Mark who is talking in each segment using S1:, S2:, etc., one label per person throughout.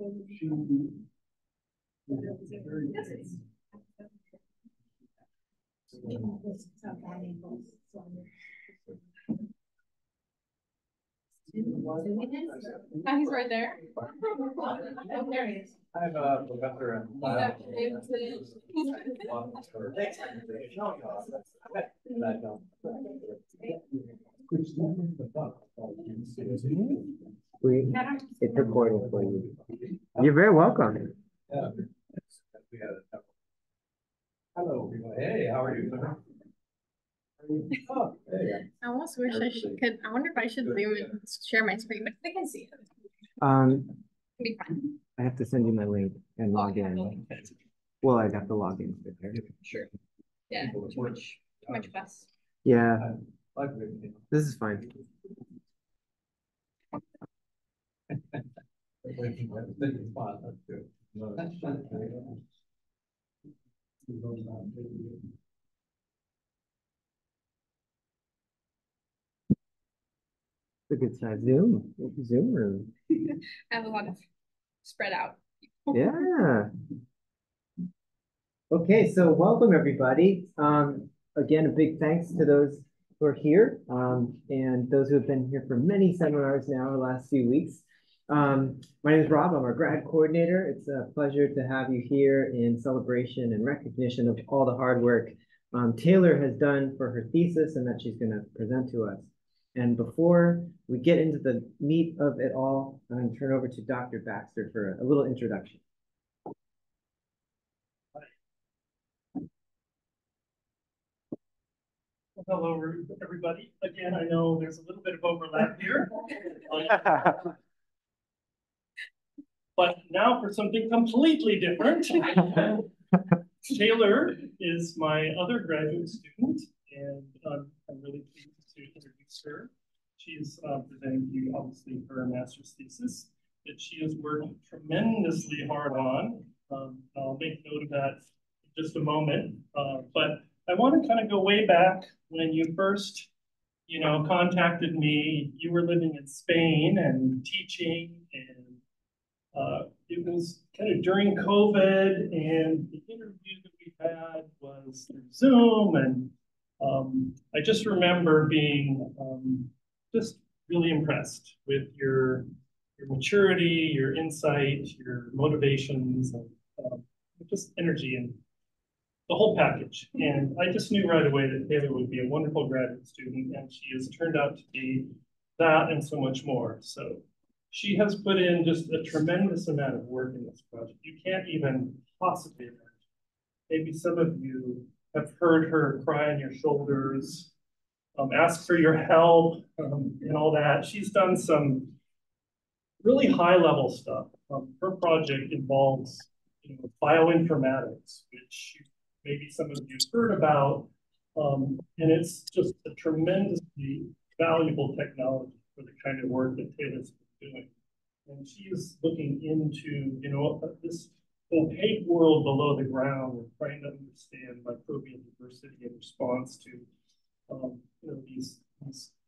S1: Oh, he's right there. Oh, there he is. I'm a professor in
S2: It's recording for you. You're very welcome.
S1: Hello. Hey, how are you? Oh, hey.
S3: I almost wish I could. I wonder if I should zoom and share my screen, but I can see it.
S2: It'll
S3: be fine.
S2: I have to send you my link and log in. Well, I'd have to log in.
S3: Sure. Yeah, too much fuss.
S2: Yeah, this is fine. It's a good size Zoom room.
S3: I have a lot of spread out.
S2: Yeah. Okay, so welcome everybody. Again, a big thanks to those who are here and those who have been here for many seminars now the last few weeks. My name is Rob. I'm our grad coordinator. It's a pleasure to have you here in celebration and recognition of all the hard work Taylor has done for her thesis and that she's going to present to us. And before we get into the meat of it all, I'm going to turn over to Dr. Baxter for a little introduction.
S4: Hello, everybody. Again, I know there's a little bit of overlap here. But now for something completely different. Taylor is my other graduate student, and I'm really pleased to introduce her. She's presenting to you, obviously, her master's thesis that she has worked tremendously hard on. I'll make note of that in just a moment. But I want to kind of go way back when you first, contacted me. You were living in Spain and teaching, and it was kind of during COVID, and the interview that we had was through Zoom, and I just remember being just really impressed with your maturity, your insight, your motivations, and just energy and the whole package. And I just knew right away that Taylor would be a wonderful graduate student, and she has turned out to be that and so much more. So she has put in just a tremendous amount of work in this project. You can't even possibly imagine. Maybe some of you have heard her cry on your shoulders, ask for your help, and all that. She's done some really high-level stuff. Her project involves bioinformatics, which maybe some of you heard about, and it's just a tremendously valuable technology for the kind of work that Taylor's been doing. And she is looking into, this opaque world below the ground. We're trying to understand microbial diversity in response to, these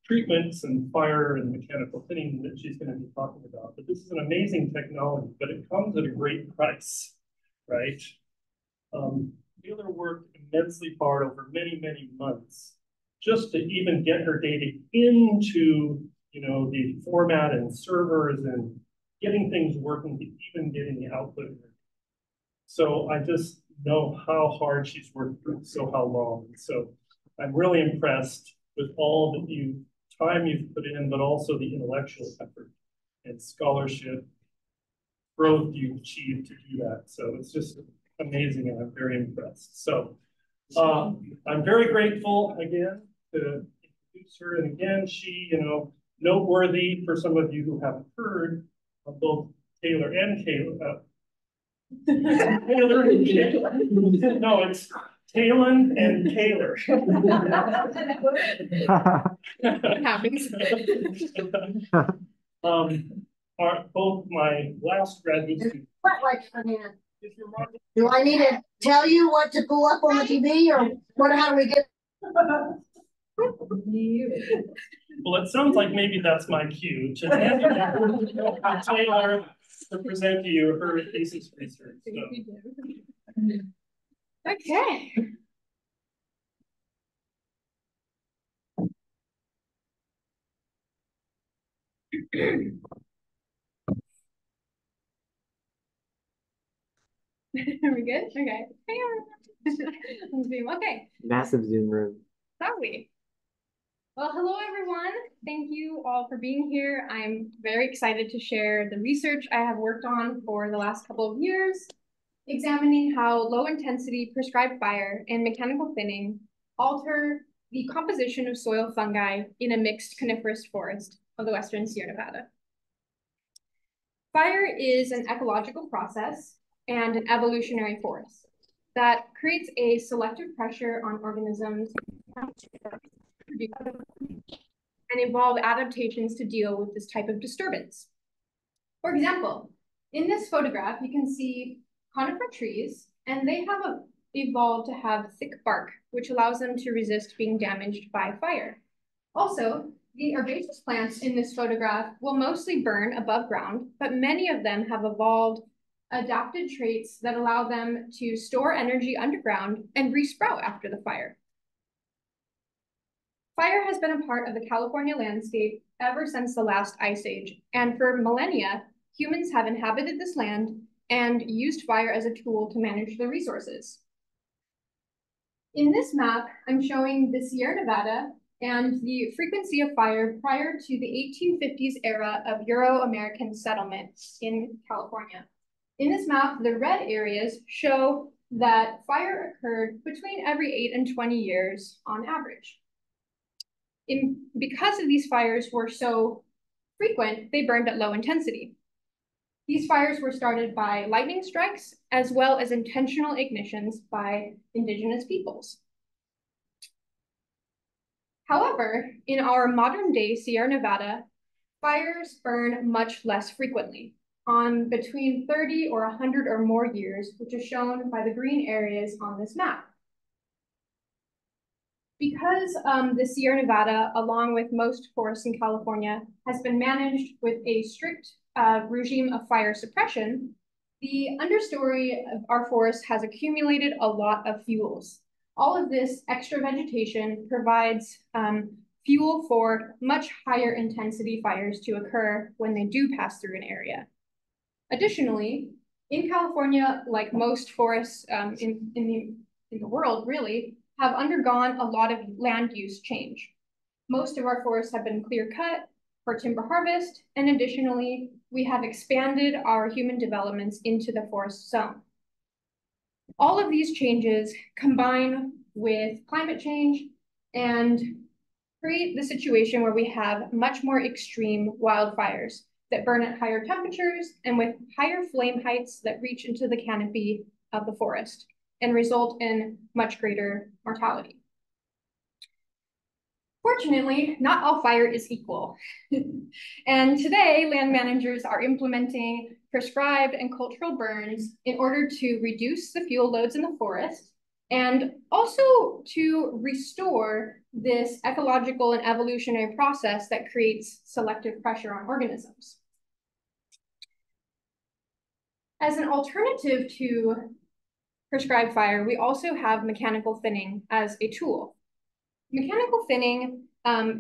S4: treatments and fire and mechanical thinning that she's going to be talking about. But this is an amazing technology, but it comes at a great price, right? Taylor worked immensely hard over many, many months just to even get her data into, the format and servers and getting things working to even getting the output. So I just know how hard she's worked for so how long. So I'm really impressed with all the time you've put in, but also the intellectual effort and scholarship growth you've achieved to do that. So it's just amazing, and I'm very impressed. So I'm very grateful again to introduce her. And again, she, noteworthy for some of you who haven't heard of both Taylor and Kayla. Taylor and Kayla. No, it's Talon and Taylor. Are both my last graduate students.
S5: Do I need to tell you what to pull up on the TV, or what? How do we get?
S4: Well, it sounds like maybe that's my cue to hand it over to Taylor to present to you her thesis research. So.
S3: Okay. Are we good? Okay. Okay.
S2: Massive Zoom room.
S3: Sorry. Well, hello everyone. Thank you all for being here. I'm very excited to share the research I have worked on for the last couple of years, examining how low-intensity prescribed fire and mechanical thinning alter the composition of soil fungi in a mixed coniferous forest of the Western Sierra Nevada. Fire is an ecological process and an evolutionary force that creates a selective pressure on organisms and evolve adaptations to deal with this type of disturbance. For example, in this photograph, you can see conifer trees, and they have evolved to have thick bark, which allows them to resist being damaged by fire. Also, the herbaceous plants in this photograph will mostly burn above ground, but many of them have evolved adapted traits that allow them to store energy underground and resprout after the fire. Fire has been a part of the California landscape ever since the last ice age, and for millennia, humans have inhabited this land and used fire as a tool to manage their resources. In this map, I'm showing the Sierra Nevada and the frequency of fire prior to the 1850s era of Euro-American settlement in California. In this map, the red areas show that fire occurred between every 8 and 20 years on average. Because of these fires were so frequent, they burned at low intensity. These fires were started by lightning strikes, as well as intentional ignitions by indigenous peoples. However, in our modern day Sierra Nevada, fires burn much less frequently, on between 30 or 100 or more years, which is shown by the green areas on this map. Because the Sierra Nevada, along with most forests in California, has been managed with a strict regime of fire suppression, the understory of our forest has accumulated a lot of fuels. All of this extra vegetation provides fuel for much higher intensity fires to occur when they do pass through an area. Additionally, in California, like most forests in the world, really, have undergone a lot of land use change. Most of our forests have been clear cut for timber harvest, and additionally, we have expanded our human developments into the forest zone. All of these changes combine with climate change and create the situation where we have much more extreme wildfires that burn at higher temperatures and with higher flame heights that reach into the canopy of the forest and result in much greater mortality. Fortunately, not all fire is equal. And today, land managers are implementing prescribed and cultural burns in order to reduce the fuel loads in the forest and also to restore this ecological and evolutionary process that creates selective pressure on organisms. As an alternative to prescribed fire, we also have mechanical thinning as a tool. Mechanical thinning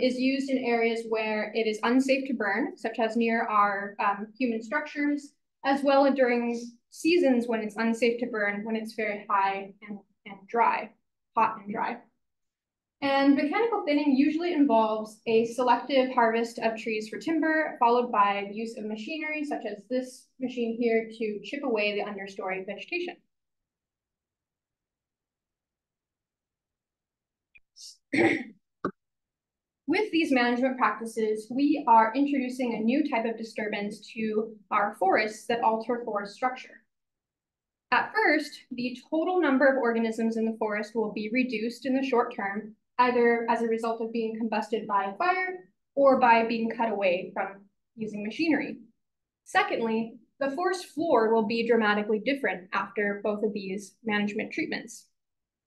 S3: is used in areas where it is unsafe to burn, such as near our human structures, as well as during seasons when it's unsafe to burn, when it's very high and dry, hot and dry. And mechanical thinning usually involves a selective harvest of trees for timber, followed by the use of machinery, such as this machine here, to chip away the understory vegetation. With these management practices, we are introducing a new type of disturbance to our forests that alter forest structure. At first, the total number of organisms in the forest will be reduced in the short term, either as a result of being combusted by fire or by being cut away from using machinery. Secondly, the forest floor will be dramatically different after both of these management treatments.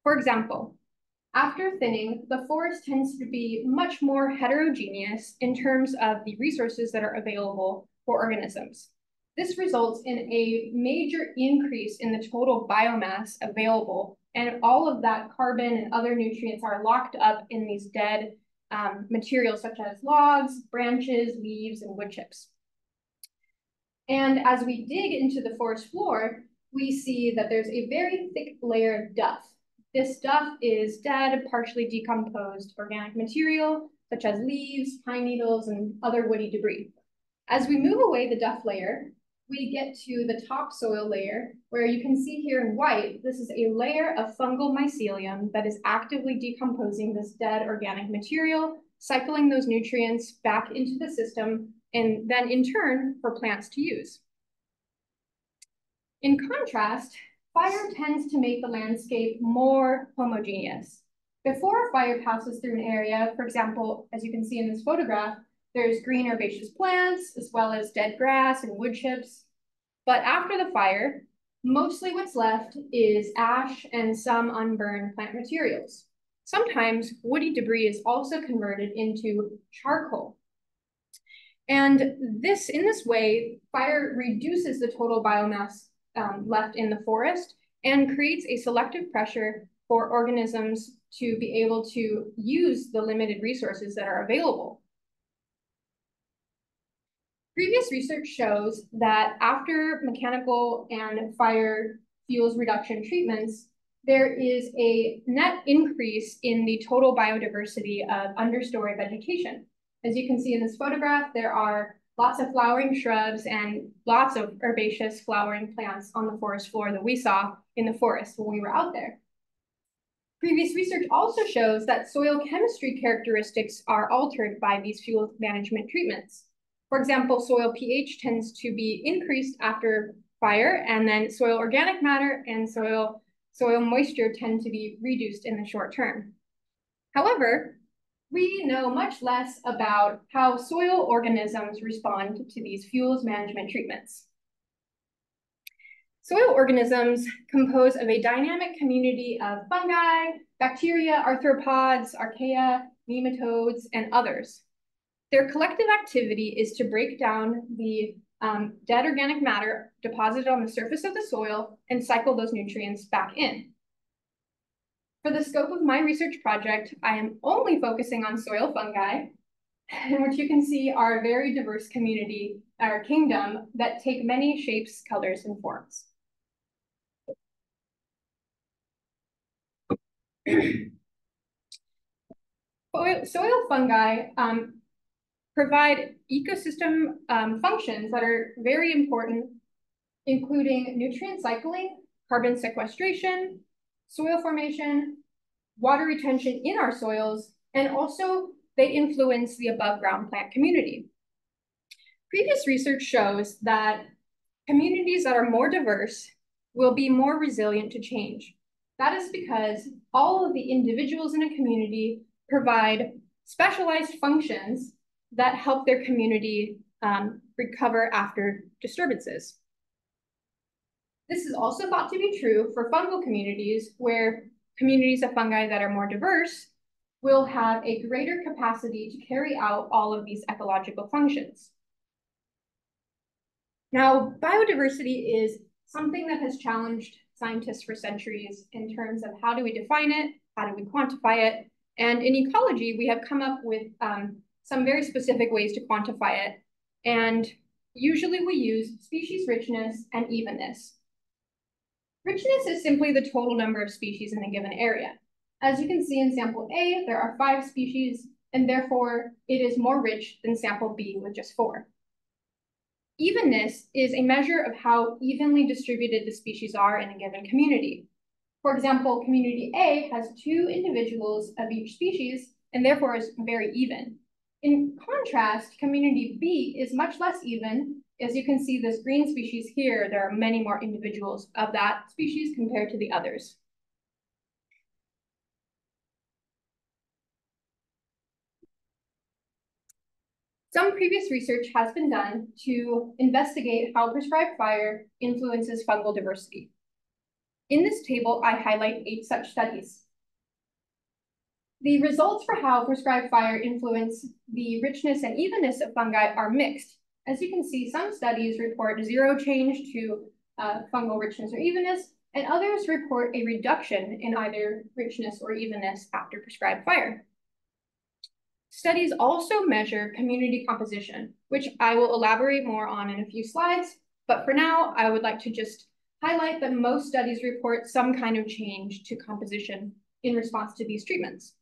S3: For example, after thinning, the forest tends to be much more heterogeneous in terms of the resources that are available for organisms. This results in a major increase in the total biomass available, and all of that carbon and other nutrients are locked up in these dead materials such as logs, branches, leaves, and wood chips. And as we dig into the forest floor, we see that there's a very thick layer of duff. This duff is dead, partially decomposed organic material, such as leaves, pine needles, and other woody debris. As we move away the duff layer, we get to the topsoil layer, where you can see here in white, this is a layer of fungal mycelium that is actively decomposing this dead organic material, cycling those nutrients back into the system, and then in turn for plants to use. In contrast, fire tends to make the landscape more homogeneous. Before fire passes through an area, for example, as you can see in this photograph, there's green herbaceous plants, as well as dead grass and wood chips. But after the fire, mostly what's left is ash and some unburned plant materials. Sometimes woody debris is also converted into charcoal. And in this way, fire reduces the total biomass left in the forest and creates a selective pressure for organisms to be able to use the limited resources that are available. Previous research shows that after mechanical and fire fuels reduction treatments, there is a net increase in the total biodiversity of understory vegetation. As you can see in this photograph, there are lots of flowering shrubs and lots of herbaceous flowering plants on the forest floor that we saw in the forest when we were out there. Previous research also shows that soil chemistry characteristics are altered by these fuel management treatments. For example, soil pH tends to be increased after fire, and then soil organic matter and soil moisture tend to be reduced in the short term. However, we know much less about how soil organisms respond to these fuels management treatments. Soil organisms compose of a dynamic community of fungi, bacteria, arthropods, archaea, nematodes, and others. Their collective activity is to break down the dead organic matter deposited on the surface of the soil and cycle those nutrients back in. For the scope of my research project, I am only focusing on soil fungi, which you can see are a very diverse community or kingdom that take many shapes, colors, and forms. Soil fungi provide ecosystem functions that are very important, including nutrient cycling, carbon sequestration, soil formation, water retention in our soils, and also they influence the above ground plant community. Previous research shows that communities that are more diverse will be more resilient to change. That is because all of the individuals in a community provide specialized functions that help their community recover after disturbances. This is also thought to be true for fungal communities, where communities of fungi that are more diverse will have a greater capacity to carry out all of these ecological functions. Now, biodiversity is something that has challenged scientists for centuries in terms of how do we define it, how do we quantify it, and in ecology, we have come up with some very specific ways to quantify it. And usually we use species richness and evenness. Richness is simply the total number of species in a given area. As you can see in sample A, there are 5 species, and therefore it is more rich than sample B with just 4. Evenness is a measure of how evenly distributed the species are in a given community. For example, community A has 2 individuals of each species, and therefore is very even. In contrast, community B is much less even. As you can see, this green species here, there are many more individuals of that species compared to the others. Some previous research has been done to investigate how prescribed fire influences fungal diversity. In this table, I highlight 8 such studies. The results for how prescribed fire influence the richness and evenness of fungi are mixed. As you can see, some studies report zero change to fungal richness or evenness, and others report a reduction in either richness or evenness after prescribed fire. Studies also measure community composition, which I will elaborate more on in a few slides, but for now, I would like to just highlight that most studies report some kind of change to composition in response to these treatments.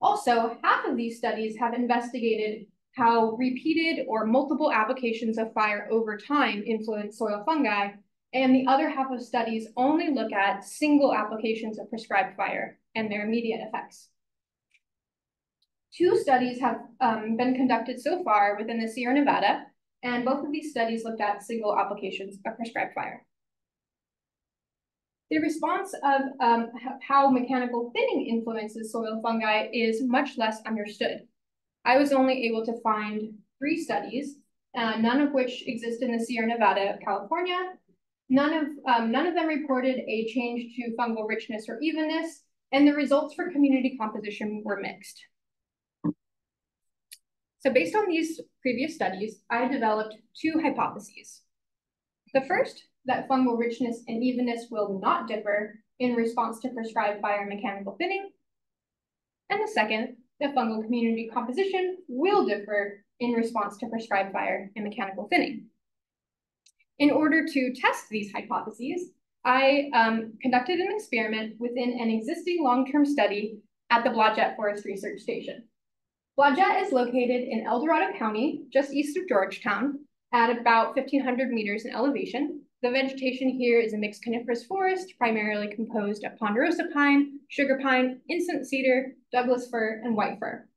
S3: Also, half of these studies have investigated how repeated or multiple applications of fire over time influence soil fungi, and the other half of studies only look at single applications of prescribed fire and their immediate effects. 2 studies have been conducted so far within the Sierra Nevada, and both of these studies looked at single applications of prescribed fire. The response of how mechanical thinning influences soil fungi is much less understood. I was only able to find 3 studies, none of which exist in the Sierra Nevada, California. None of them reported a change to fungal richness or evenness, and the results for community composition were mixed. So based on these previous studies, I developed 2 hypotheses. The first, that fungal richness and evenness will not differ in response to prescribed fire and mechanical thinning. And the second, that fungal community composition will differ in response to prescribed fire and mechanical thinning. In order to test these hypotheses, I conducted an experiment within an existing long-term study at the Blodgett Forest Research Station. Blodgett is located in El Dorado County, just east of Georgetown, at about 1,500 meters in elevation. The vegetation here is a mixed coniferous forest, primarily composed of ponderosa pine, sugar pine, incense cedar, Douglas fir, and white fir.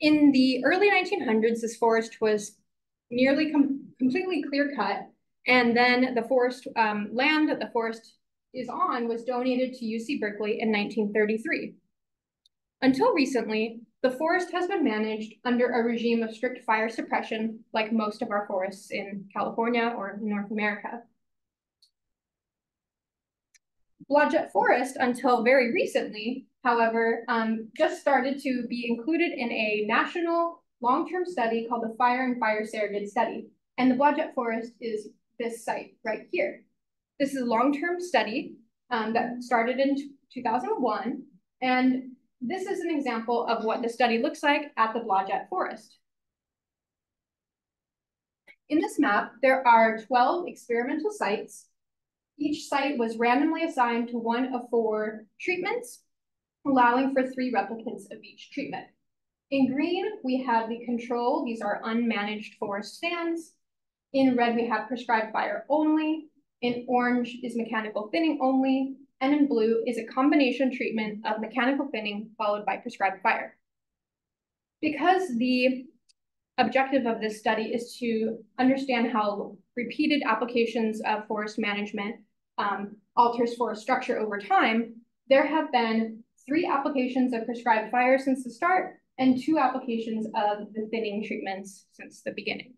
S3: In the early 1900s, this forest was nearly completely clear-cut, and then the forest land that the forest is on was donated to UC Berkeley in 1933. Until recently, the forest has been managed under a regime of strict fire suppression, like most of our forests in California or North America. Blodgett Forest, until very recently, however, just started to be included in a national long-term study called the Fire and Fire Surrogate Study. And the Blodgett Forest is this site right here. This is a long-term study that started in 2001, and this is an example of what the study looks like at the Blodgett Forest. In this map, there are 12 experimental sites. Each site was randomly assigned to one of 4 treatments, allowing for 3 replicants of each treatment. In green, we have the control. These are unmanaged forest stands. In red, we have prescribed fire only. In orange is mechanical thinning only. And in blue is a combination treatment of mechanical thinning followed by prescribed fire. Because the objective of this study is to understand how repeated applications of forest management alters forest structure over time, there have been 3 applications of prescribed fire since the start and 2 applications of the thinning treatments since the beginning.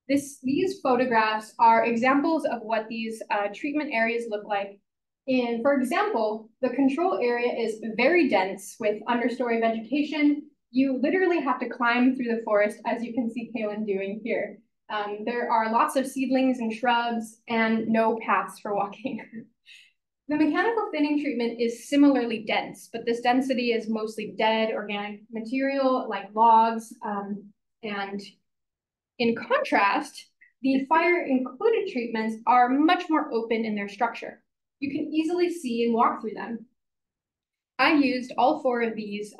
S3: These photographs are examples of what these treatment areas look like. For example, the control area is very dense with understory vegetation. You literally have to climb through the forest, as you can see Kaylin doing here. There are lots of seedlings and shrubs and no paths for walking. The mechanical thinning treatment is similarly dense, but this density is mostly dead organic material like logs, and in contrast, the fire-included treatments are much more open in their structure. You can easily see and walk through them. I used all 4 of these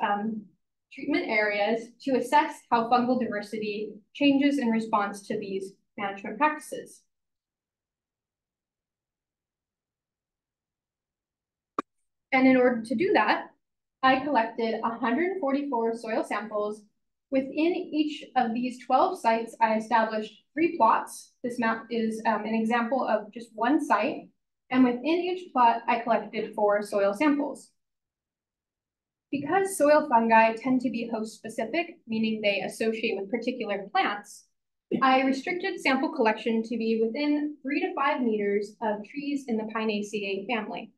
S3: treatment areas to assess how fungal diversity changes in response to these management practices. And in order to do that, I collected 144 soil samples. Within each of these 12 sites, I established 3 plots. This map is an example of just one site. And within each plot, I collected 4 soil samples. Because soil fungi tend to be host-specific, meaning they associate with particular plants, I restricted sample collection to be within 3 to 5 meters of trees in the Pinaceae family.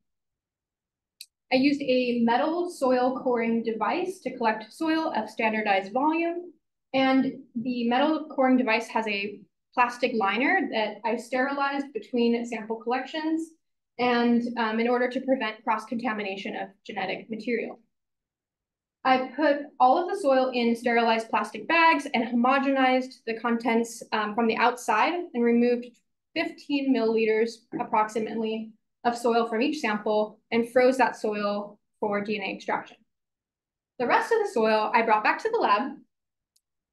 S3: I used a metal soil coring device to collect soil of standardized volume. And the metal coring device has a plastic liner that I sterilized between sample collections and in order to prevent cross-contamination of genetic material. I put all of the soil in sterilized plastic bags and homogenized the contents from the outside and removed 15 milliliters approximately of soil from each sample and froze that soil for DNA extraction. The rest of the soil I brought back to the lab,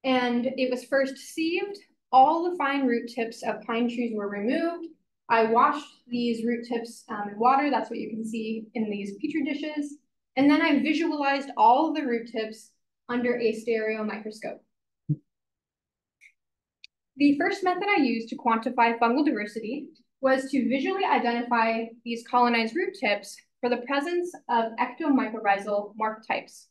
S3: and it was first sieved. All the fine root tips of pine trees were removed. I washed these root tips in water. That's what you can see in these Petri dishes. And then I visualized all of the root tips under a stereo microscope. The first method I used to quantify fungal diversity was to visually identify these colonized root tips for the presence of ectomycorrhizal morphotypes.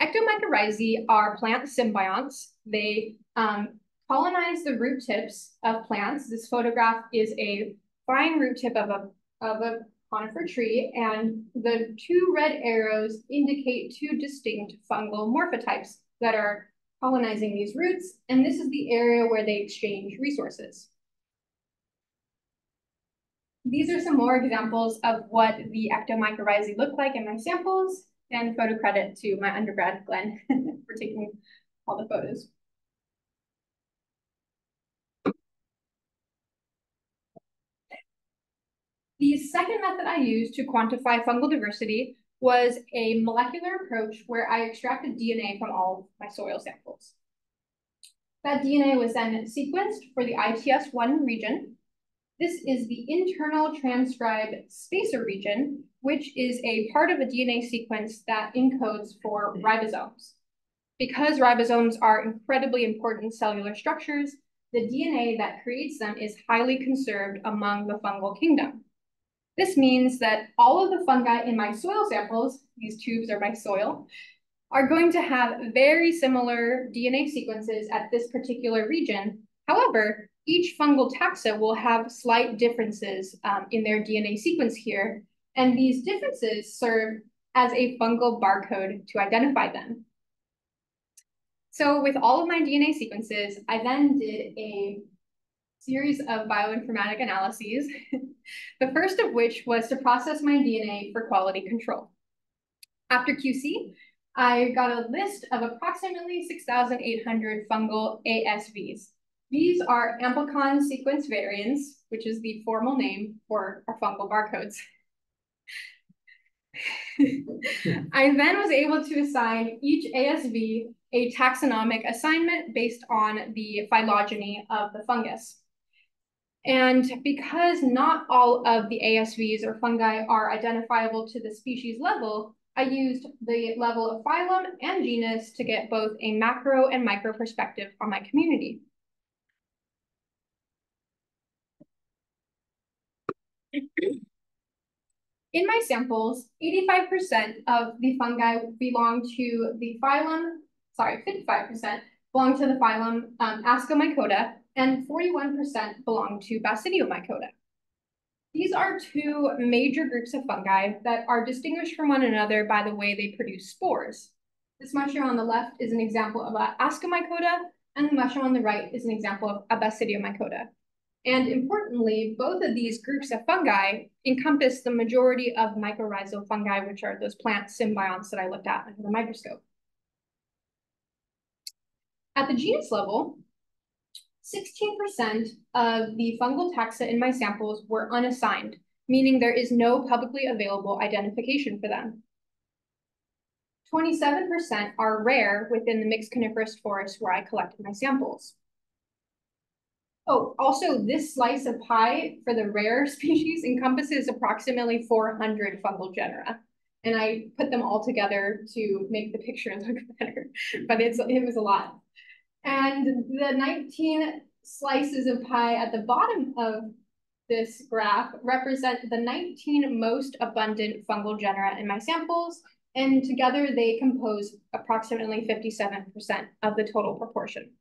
S3: Ectomycorrhizae are plant symbionts. They colonize the root tips of plants. This photograph is a fine root tip of a conifer tree, and the two red arrows indicate two distinct fungal morphotypes that are colonizing these roots, and this is the area where they exchange resources. These are some more examples of what the ectomycorrhizae look like in my samples, and photo credit to my undergrad, Glenn, for taking all the photos. The second method I used to quantify fungal diversity was a molecular approach where I extracted DNA from all of my soil samples. That DNA was then sequenced for the ITS1 region. This is the internal transcribed spacer region, which is a part of a DNA sequence that encodes for ribosomes. Because ribosomes are incredibly important cellular structures, the DNA that creates them is highly conserved among the fungal kingdom. This means that all of the fungi in my soil samples, these tubes are my soil, are going to have very similar DNA sequences at this particular region. However, each fungal taxa will have slight differences in their DNA sequence here, and these differences serve as a fungal barcode to identify them. So with all of my DNA sequences, I then did a series of bioinformatic analyses, the first of which was to process my DNA for quality control. After QC, I got a list of approximately 6,800 fungal ASVs. These are amplicon sequence variants, which is the formal name for our fungal barcodes. I then was able to assign each ASV a taxonomic assignment based on the phylogeny of the fungus. And because not all of the ASVs or fungi are identifiable to the species level, I used the level of phylum and genus to get both a macro and micro perspective on my community. In my samples, 85% of the fungi belong to the phylum, 55% belong to the phylum Ascomycota, and 41% belong to Basidiomycota. These are two major groups of fungi that are distinguished from one another by the way they produce spores. This mushroom on the left is an example of Ascomycota, and the mushroom on the right is an example of Basidiomycota. And importantly, both of these groups of fungi encompass the majority of mycorrhizal fungi, which are those plant symbionts that I looked at under the microscope. At the genus level, 16% of the fungal taxa in my samples were unassigned, meaning there is no publicly available identification for them. 27% are rare within the mixed coniferous forest where I collected my samples. Oh, also, this slice of pie for the rare species encompasses approximately 400 fungal genera. And I put them all together to make the picture look better, but it was a lot. And the 19 slices of pie at the bottom of this graph represent the 19 most abundant fungal genera in my samples, and together they compose approximately 57% of the total proportion.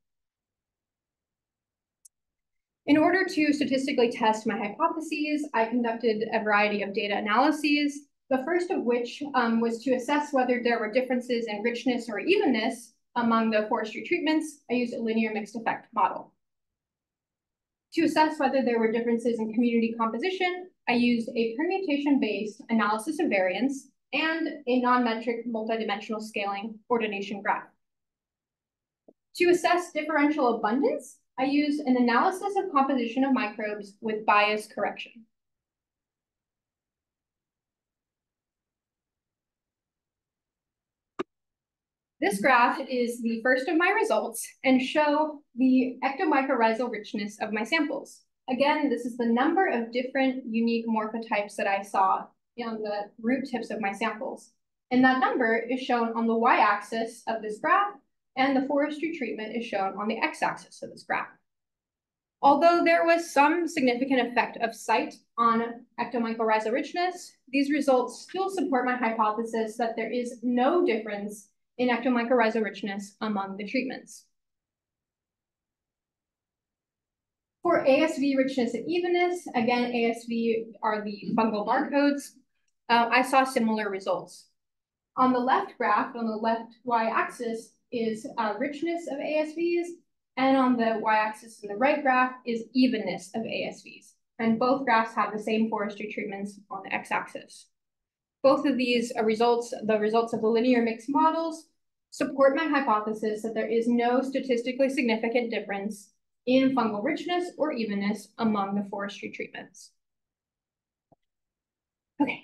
S3: In order to statistically test my hypotheses, I conducted a variety of data analyses. The first of which was to assess whether there were differences in richness or evenness among the forestry treatments. I used a linear mixed effect model. To assess whether there were differences in community composition, I used a permutation-based analysis of variance and a non-metric multidimensional scaling ordination graph. To assess differential abundance, I used an analysis of composition of microbes with bias correction. This graph is the first of my results and show the ectomycorrhizal richness of my samples. Again, this is the number of different unique morphotypes that I saw on the root tips of my samples. And that number is shown on the y-axis of this graph, and the forestry treatment is shown on the x-axis of this graph. Although there was some significant effect of site on ectomycorrhizal richness, these results still support my hypothesis that there is no difference in ectomycorrhizal richness among the treatments. For ASV richness and evenness, again, ASV are the fungal barcodes, I saw similar results. On the left graph, on the left y-axis, is richness of ASVs, and on the y-axis in the right graph is evenness of ASVs. And both graphs have the same forestry treatments on the x-axis. Both of these results, the results of the linear mixed models, support my hypothesis that there is no statistically significant difference in fungal richness or evenness among the forestry treatments. Okay.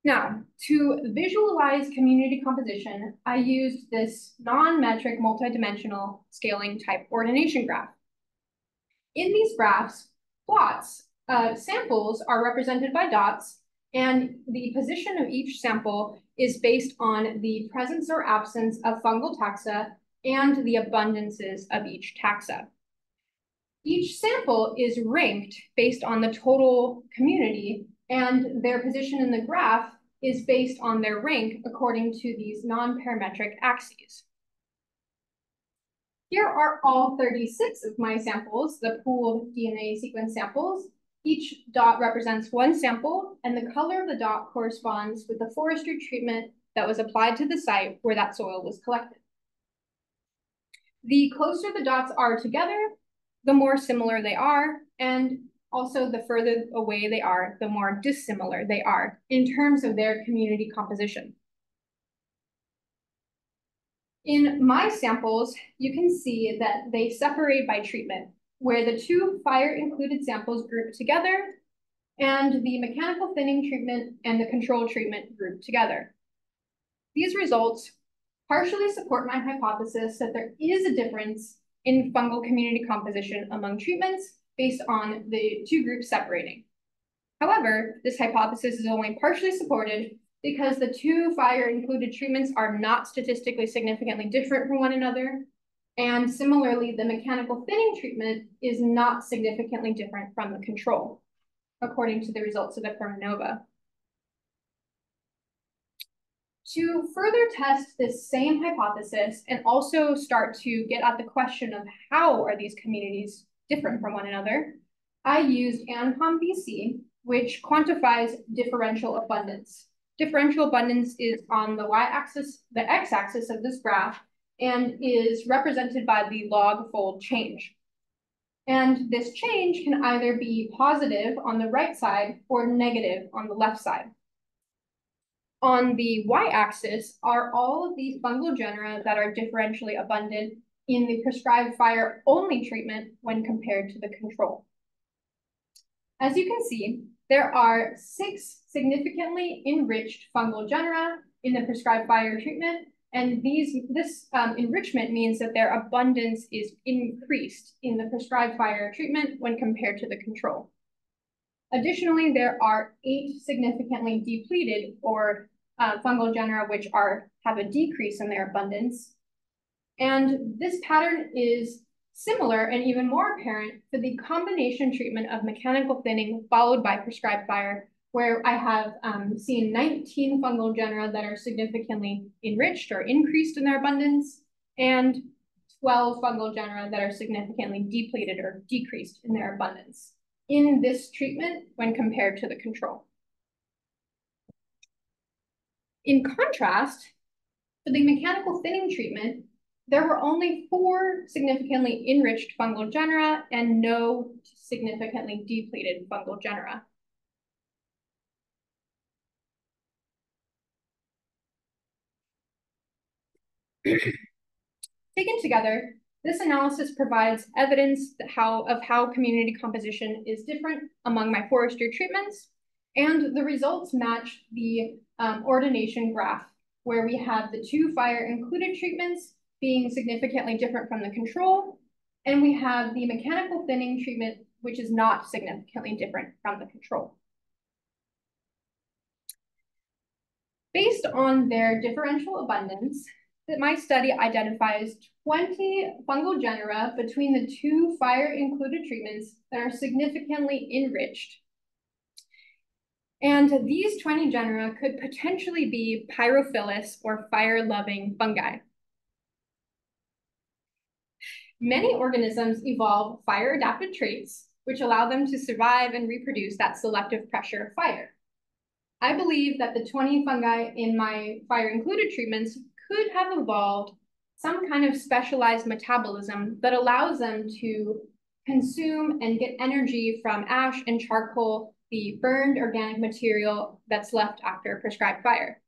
S3: Now, to visualize community composition, I used this non-metric multidimensional scaling type ordination graph. In these graphs, plots, samples are represented by dots, and the position of each sample is based on the presence or absence of fungal taxa and the abundances of each taxa. Each sample is ranked based on the total community, and their position in the graph is based on their rank according to these non-parametric axes. Here are all 36 of my samples, the pooled DNA sequence samples. Each dot represents one sample, and the color of the dot corresponds with the forestry treatment that was applied to the site where that soil was collected. The closer the dots are together, the more similar they are, and also the further away they are, the more dissimilar they are in terms of their community composition. In my samples, you can see that they separate by treatment, where the two fire-included samples group together and the mechanical thinning treatment and the control treatment group together. These results partially support my hypothesis that there is a difference in fungal community composition among treatments based on the two groups separating. However, this hypothesis is only partially supported because the two fire-included treatments are not statistically significantly different from one another. And similarly, the mechanical thinning treatment is not significantly different from the control, according to the results of the Permanova. To further test this same hypothesis and also start to get at the question of how are these communities different from one another, I used ANCOM-BC, which quantifies differential abundance. Differential abundance is on the y-axis, the x-axis of this graph, and is represented by the log fold change. And this change can either be positive on the right side or negative on the left side. On the y-axis are all of these fungal genera that are differentially abundant in the prescribed fire-only treatment when compared to the control. As you can see, there are 6 significantly enriched fungal genera in the prescribed fire treatment, and this enrichment means that their abundance is increased in the prescribed fire treatment when compared to the control. Additionally, there are 8 significantly depleted or fungal genera which have a decrease in their abundance. And this pattern is similar and even more apparent for the combination treatment of mechanical thinning followed by prescribed fire, where I have seen 19 fungal genera that are significantly enriched or increased in their abundance, and 12 fungal genera that are significantly depleted or decreased in their abundance. in this treatment when compared to the control. In contrast, for the mechanical thinning treatment, there were only 4 significantly enriched fungal genera and no significantly depleted fungal genera. Taken together, this analysis provides evidence that of how community composition is different among my forestry treatments, and the results match the ordination graph, where we have the 2 fire-included treatments being significantly different from the control, and we have the mechanical thinning treatment, which is not significantly different from the control. Based on their differential abundance, that my study identifies 20 fungal genera between the 2 fire-included treatments that are significantly enriched. And these 20 genera could potentially be pyrophilous or fire-loving fungi. Many organisms evolve fire-adapted traits, which allow them to survive and reproduce that selective pressure of fire. I believe that the 20 fungi in my fire-included treatments could have evolved some kind of specialized metabolism that allows them to consume and get energy from ash and charcoal, the burned organic material that's left after a prescribed fire.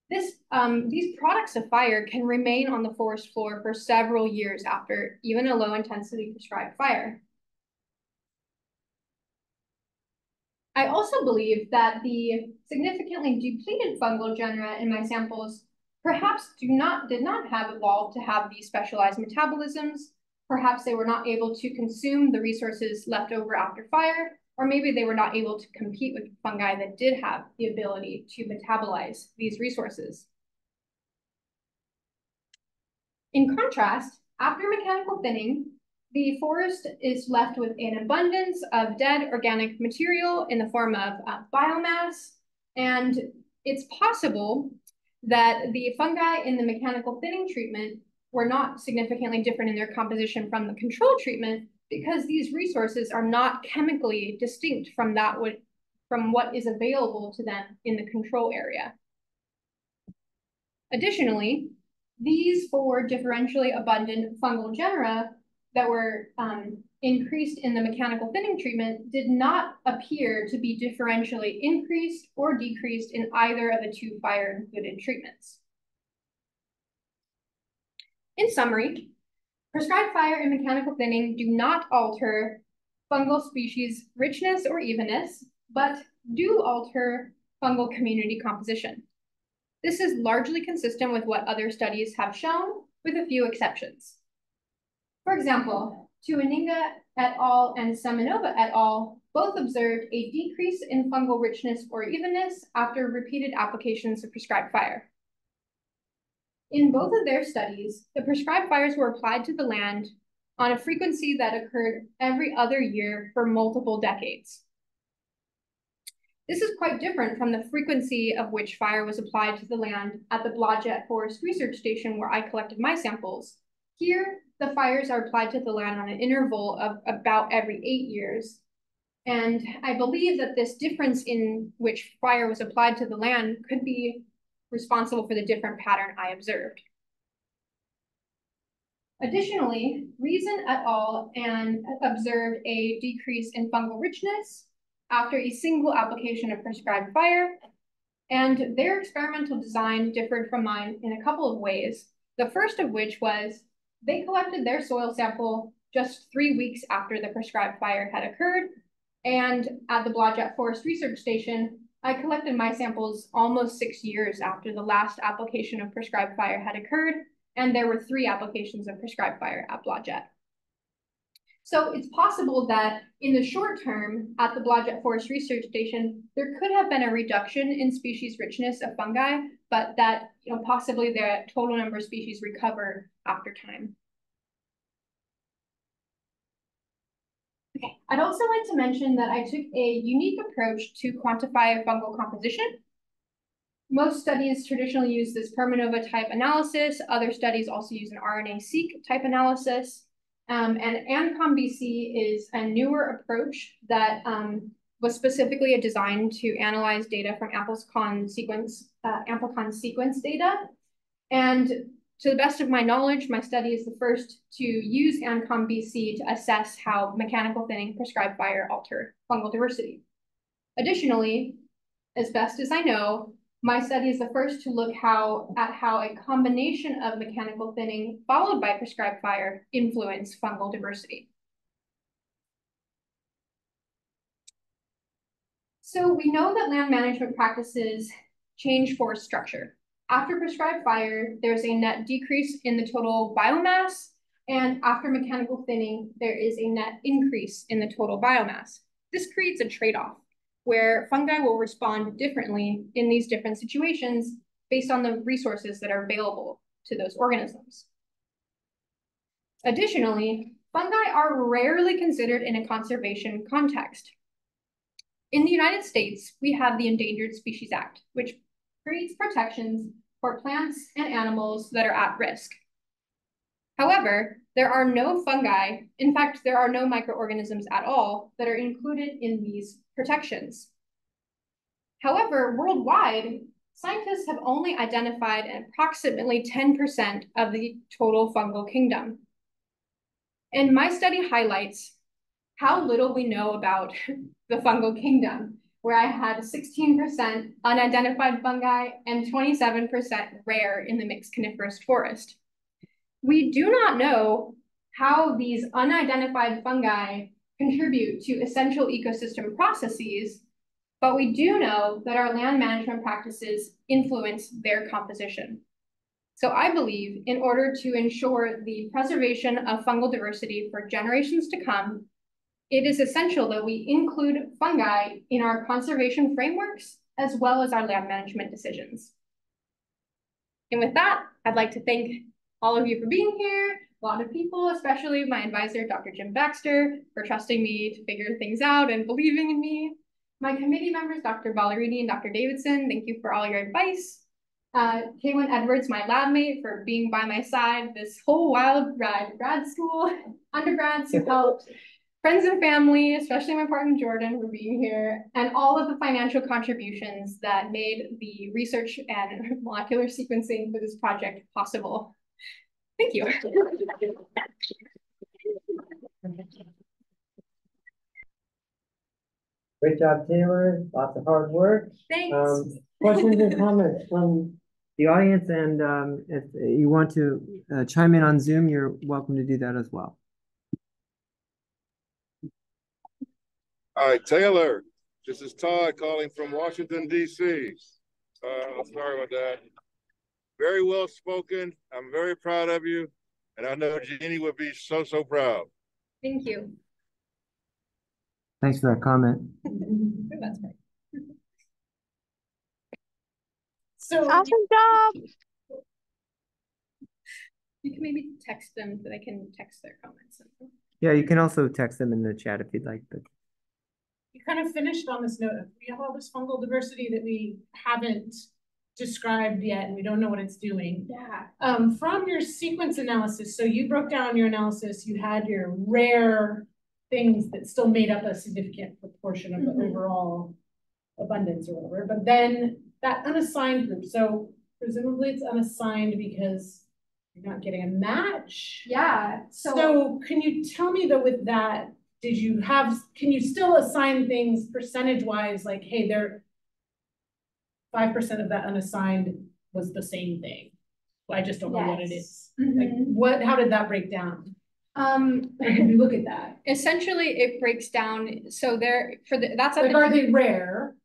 S3: These products of fire can remain on the forest floor for several years after even a low-intensity prescribed fire. I also believe that the significantly depleted fungal genera in my samples perhaps did not have evolved to have these specialized metabolisms. Perhaps they were not able to consume the resources left over after fire, or maybe they were not able to compete with fungi that did have the ability to metabolize these resources. In contrast, after mechanical thinning, the forest is left with an abundance of dead organic material in the form of biomass, and it's possible that the fungi in the mechanical thinning treatment were not significantly different in their composition from the control treatment because these resources are not chemically distinct from what is available to them in the control area. Additionally, these 4 differentially abundant fungal genera that were increased in the mechanical thinning treatment did not appear to be differentially increased or decreased in either of the 2 fire-included treatments. In summary, prescribed fire and mechanical thinning do not alter fungal species richness or evenness, but do alter fungal community composition. This is largely consistent with what other studies have shown, with a few exceptions. For example, Tuaninga et al. And Semenova et al. Both observed a decrease in fungal richness or evenness after repeated applications of prescribed fire. In both of their studies, the prescribed fires were applied to the land on a frequency that occurred every other year for multiple decades. This is quite different from the frequency of which fire was applied to the land at the Blodgett Forest Research Station where I collected my samples. Here, the fires are applied to the land on an interval of about every 8 years. And I believe that this difference in which fire was applied to the land could be responsible for the different pattern I observed. Additionally, Reason et al. And observed a decrease in fungal richness after a single application of prescribed fire, and their experimental design differed from mine in a couple of ways. The first of which was they collected their soil sample just 3 weeks after the prescribed fire had occurred, and at the Blodgett Forest Research Station, I collected my samples almost 6 years after the last application of prescribed fire had occurred, and there were 3 applications of prescribed fire at Blodgett. So it's possible that in the short term at the Blodgett Forest Research Station, there could have been a reduction in species richness of fungi, but that possibly the total number of species recovered after time. Okay, I'd also like to mention that I took a unique approach to quantify fungal composition. Most studies traditionally use this Permanova type analysis. Other studies also use an RNA-seq type analysis. And ANCOM BC is a newer approach that was specifically designed to analyze data from Amplicon sequence data. And to the best of my knowledge, my study is the first to use ANCOM BC to assess how mechanical thinning prescribed fire alter fungal diversity. Additionally, as best as I know, my study is the first to look at how a combination of mechanical thinning followed by prescribed fire influence fungal diversity. So we know that land management practices change forest structure. After prescribed fire, there's a net decrease in the total biomass, and after mechanical thinning, there is a net increase in the total biomass. This creates a trade-off where fungi will respond differently in these different situations based on the resources that are available to those organisms. Additionally, fungi are rarely considered in a conservation context. In the United States, we have the Endangered Species Act, which creates protections for plants and animals that are at risk. However, there are no fungi, in fact, there are no microorganisms at all that are included in these protections. However, worldwide, scientists have only identified approximately 10% of the total fungal kingdom. And my study highlights how little we know about the fungal kingdom, where I had 16% unidentified fungi and 27% rare in the mixed coniferous forest. We do not know how these unidentified fungi contribute to essential ecosystem processes, but we do know that our land management practices influence their composition. So I believe in order to ensure the preservation of fungal diversity for generations to come, it is essential that we include fungi in our conservation frameworks as well as our land management decisions. And with that, I'd like to thank all of you for being here, a lot of people, especially my advisor, Dr. Jim Baxter, for trusting me to figure things out and believing in me. My committee members, Dr. Ballerini and Dr. Davidson, thank you for all your advice. Kaylin Edwards, my lab mate, for being by my side this whole wild ride, grad school, undergrads who helped, friends and family, especially my partner Jordan, for being here, and all of the financial contributions that made the research and molecular sequencing for this project possible. Thank you.
S2: Great job, Taylor. Lots of hard work.
S3: Thanks.
S2: Questions and comments from the audience, and if you want to chime in on Zoom, you're welcome to do that as well.
S6: All right, Taylor, this is Todd calling from Washington, D.C. Sorry about that. Very well spoken. I'm very proud of you. And I know Jeannie would be so, so proud.
S3: Thank you.
S2: Thanks for that comment.
S3: That's right.
S7: So awesome job.
S3: You can maybe text them so they can text their comments.
S2: Yeah, you can also text them in the chat if you'd like. But
S7: you kind of finished on this note of we have all this fungal diversity that we haven't described yet and we don't know what it's doing.
S3: Yeah.
S7: From your sequence analysis, so you broke down your analysis, you had your rare things that still made up a significant proportion of the overall abundance or whatever, but then that unassigned group, so presumably it's unassigned because you're not getting a match.
S3: Yeah.
S7: So can you tell me though with that, can you still assign things percentage-wise, like, hey, they're 5% of that unassigned was the same thing. Well, I just don't know what it is. Like how did that break down? Can we look at that?
S3: Essentially it breaks down. So
S7: are they rare?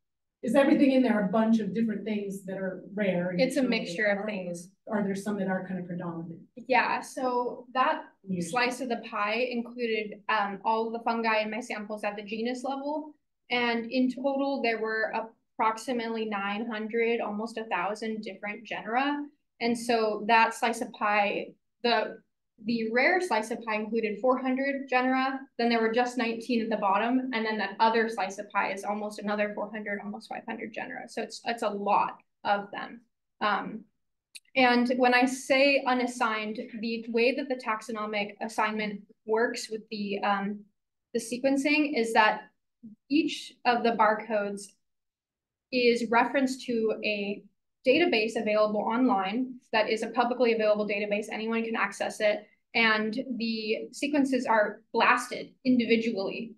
S7: Is everything in there a bunch of different things that are rare?
S3: It's a mixture of things.
S7: Are there some that are kind of predominant?
S3: Yeah, so that slice of the pie included all of the fungi in my samples at the genus level. And in total, there were approximately 900, almost 1,000 different genera. And so that slice of pie, the rare slice of pie included 400 genera, then there were just 19 at the bottom, and then that other slice of pie is almost another 400, almost 500 genera. So it's a lot of them. And when I say unassigned, the way that the taxonomic assignment works with the sequencing is that each of the barcodes is referenced to a database available online that is a publicly available database. Anyone can access it. And the sequences are blasted individually.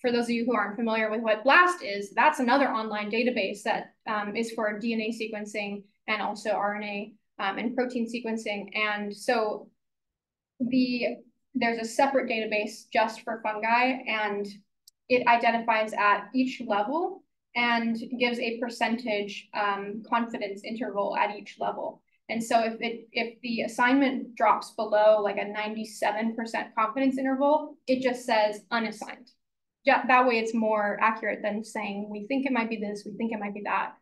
S3: For those of you who aren't familiar with what BLAST is, that's another online database that is for DNA sequencing and also RNA and protein sequencing. And so there's a separate database just for fungi, and it identifies at each level and gives a percentage confidence interval at each level. And so if the assignment drops below like a 97% confidence interval, it just says unassigned. That way it's more accurate than saying, we think it might be this, we think it might be that.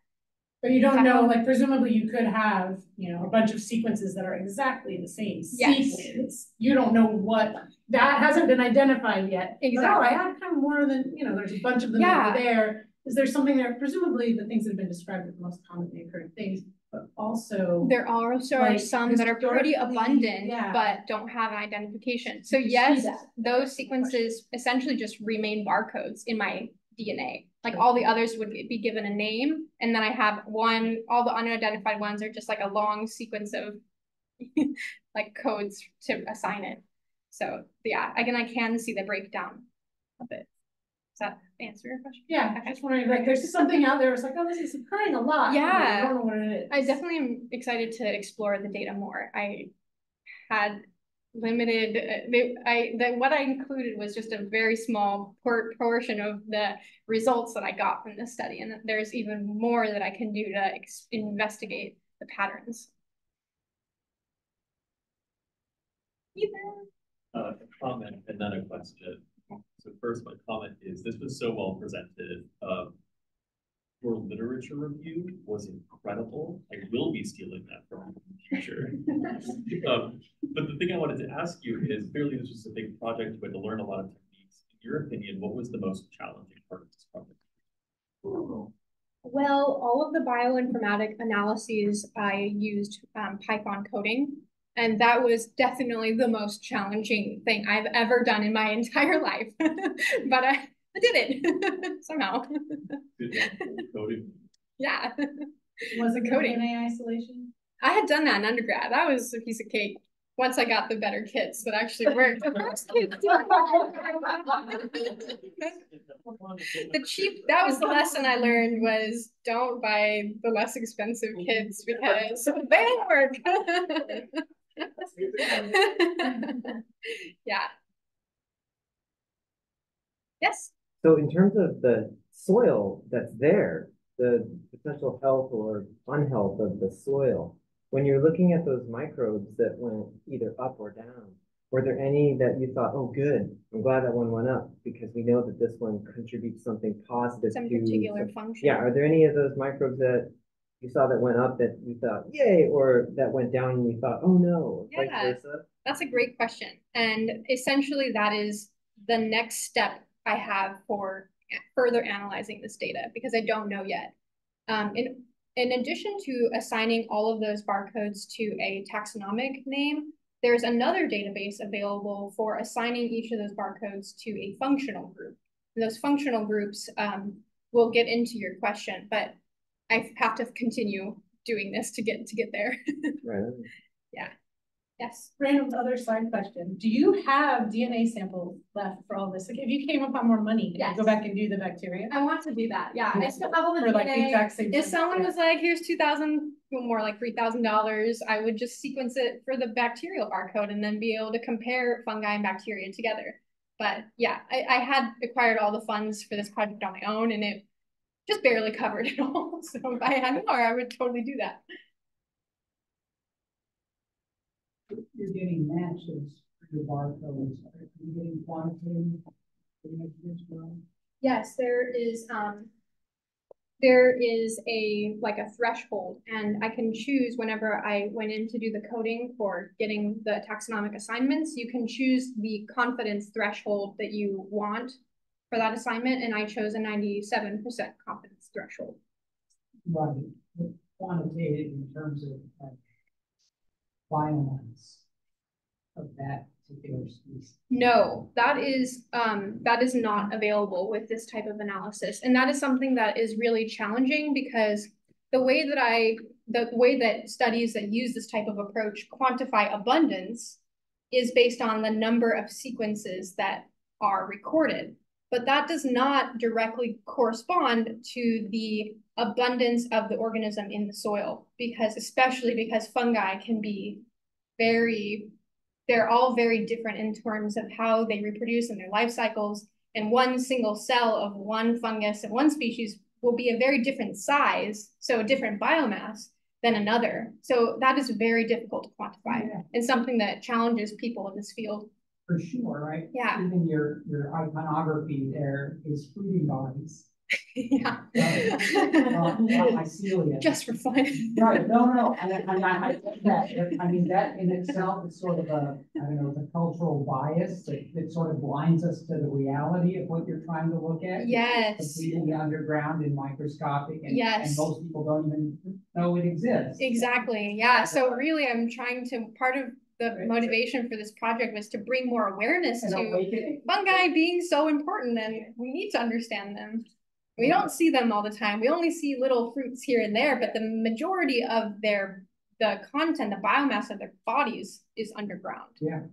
S7: But you don't know, like presumably you could have, a bunch of sequences that are exactly the same sequence. You don't know what, that hasn't been identified yet.
S3: Exactly.
S7: But, I have kind of more than, there's a bunch of them over there. Is there something there, presumably the things that have been described are the most commonly occurring things, but also.
S3: There also are some that are pretty abundant, but don't have an identification. So yes, those sequences essentially just remain barcodes in my DNA. Like all the others would be given a name, and then I have all the unidentified ones are just like a long sequence of like codes to assign it. So yeah, again, I can see the breakdown of it. Does that answer your question?
S7: Yeah, I just wondering, like, there's something out there. It's like, oh, this is occurring a lot.
S3: Yeah,
S7: I don't know what it is.
S3: I definitely am excited to explore the data more. I had limited. What I included was just a very small portion of the results that I got from the study, and there's even more that I can do to investigate the patterns.
S8: A comment and then a question. So first, my comment is this was so well presented. Your literature review was incredible. I will be stealing that from you in the future. But the thing I wanted to ask you is clearly this was a big project. You had to learn a lot of techniques. In your opinion, what was the most challenging part of this project?
S3: Well, all of the bioinformatic analyses, I used Python coding. And that was definitely the most challenging thing I've ever done in my entire life. But I did it somehow.
S8: Good job coding.
S3: Yeah.
S7: Was it
S3: coding
S7: DNA isolation?
S3: I had done that in undergrad. That was a piece of cake. Once I got the better kits that actually worked. That was the lesson I learned was don't buy the less expensive kits because they don't work. Yeah. Yes.
S2: So in terms of the soil that's there, the potential health or unhealth of the soil, when you're looking at those microbes that went either up or down, were there any that you thought, oh, good, I'm glad that one went up because we know that this one contributes something positive
S3: Some
S2: to
S3: particular function.
S2: Yeah, are there any of those microbes that you saw that went up that you thought, yay, or that went down and you thought, oh no, vice versa?
S3: That's a great question. And essentially that is the next step I have for further analyzing this data because I don't know yet. In addition to assigning all of those barcodes to a taxonomic name, there's another database available for assigning each of those barcodes to a functional group. And those functional groups will get into your question, but I have to continue doing this to get there.
S2: Right.
S3: Yeah. Yes.
S7: Random other side question. Do you have DNA samples left for all this? Like if you came upon more money, can you go back and do the bacteria?
S3: I want to do that. Yeah. I still have all the
S7: DNA. Like the exact same
S3: if someone was like, here's $2,000, more like $3,000, I would just sequence it for the bacterial barcode and then be able to compare fungi and bacteria together. But yeah, I had acquired all the funds for this project on my own and it just barely covered it all. So if I had more, I would totally do that.
S9: You're getting matches for your barcodes. Are you getting quantitative as well?
S3: Yes, there is a threshold, and I can choose whenever I went in to do the coding for getting the taxonomic assignments, you can choose the confidence threshold that you want for that assignment, and I chose a 97% confidence threshold.
S9: Right. quantitated in terms of biomass of that particular species?
S3: No, that is not available with this type of analysis. And that is something that is really challenging because the way that studies that use this type of approach quantify abundance is based on the number of sequences that are recorded. But that does not directly correspond to the abundance of the organism in the soil, especially because fungi can be they're all very different in terms of how they reproduce in their life cycles. And one single cell of one fungus of one species will be a very different size, so a different biomass than another. So that is very difficult to quantify and something that challenges people in this field.
S9: For sure, right?
S3: Yeah.
S9: Even your iconography there is fruiting bodies.
S3: Yeah.
S9: Mycelia.
S3: Just for fun.
S9: Right, no, I get that. I mean, that in itself is sort of the cultural bias that sort of blinds us to the reality of what you're trying to look at.
S3: Yes.
S9: Completely underground and microscopic, and most people don't even know it exists.
S3: Exactly, yeah. So really, part of the motivation for this project was to bring more awareness to fungi being so important, and we need to understand them. We don't see them all the time. We only see little fruits here and there, but the majority of the content, the biomass of their bodies is underground.
S9: Yeah.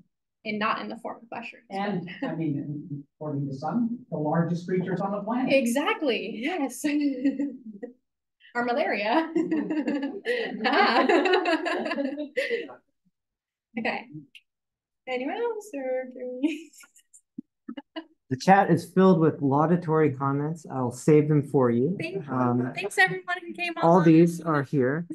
S3: And not in the form of mushrooms.
S9: And I mean, according to some, the largest creatures on the planet.
S3: Exactly, yes. Or malaria. Okay. Anyone else or
S2: The chat is filled with laudatory comments. I'll save them for you.
S3: Thank you. Thanks everyone who came on.
S2: All these are here.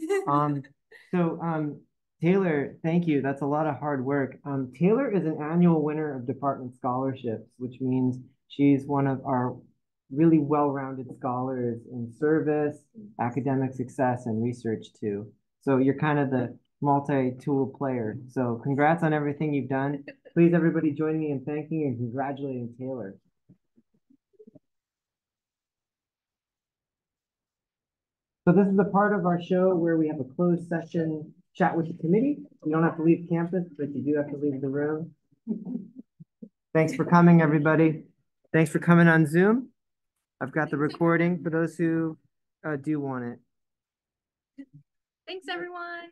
S2: Taylor, thank you. That's a lot of hard work. Taylor is an annual winner of department scholarships, which means she's one of our really well-rounded scholars in service, academic success, and research too. So you're kind of the multi-tool player. So congrats on everything you've done. Please, everybody, join me in thanking and congratulating Taylor. So this is the part of our show where we have a closed session chat with the committee. You don't have to leave campus, but you do have to leave the room. Thanks for coming, everybody. Thanks for coming on Zoom. I've got the recording for those who do want it.
S3: Thanks, everyone.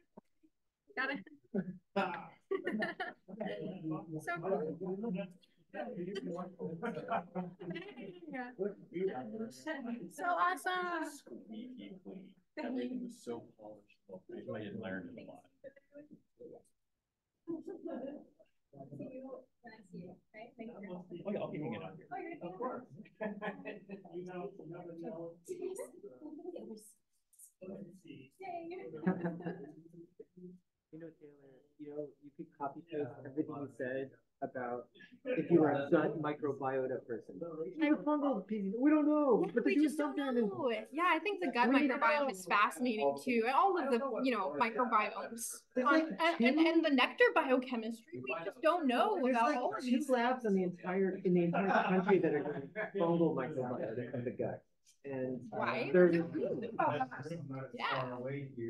S3: Got it. So cool. So awesome.
S8: Everything was so polished. I learned a lot.
S3: See you when I see you, right? Thank you.
S8: Okay, I'll be hanging out here.
S3: Oh, you're
S8: Of course.
S2: Taylor, you could copy paste everything you said about if you were a gut microbiota person. Fungal pieces, we don't know,
S3: yeah,
S2: but they do something.
S3: Yeah, I think the gut microbiome is fascinating too, and all of the microbiomes. And the nectar biochemistry, we just don't know about all of these.
S2: 2 labs in the entire country that are doing fungal microbiota of the gut. And
S3: right?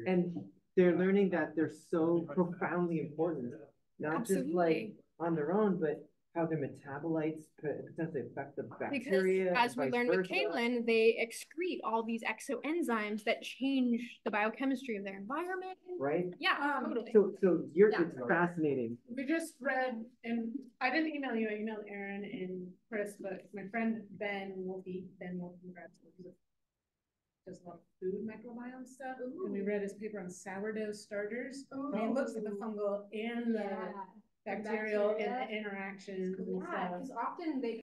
S2: And they're learning that they're so profoundly important, not
S3: Absolutely.
S2: just like on their own, but how their metabolites potentially affect the bacteria.
S3: Because as we learned with Caitlin, they excrete all these exoenzymes that change the biochemistry of their environment.
S2: Right?
S3: Yeah, totally.
S2: So it's fascinating.
S7: We just read, and I didn't email you, I emailed Aaron and Chris, but my friend Ben Wolfe grad school, does a lot of food microbiome stuff. Ooh. And we read his paper on sourdough starters. Ooh. And he looks at the fungal and the bacterial and the interactions.
S3: Yeah, because often they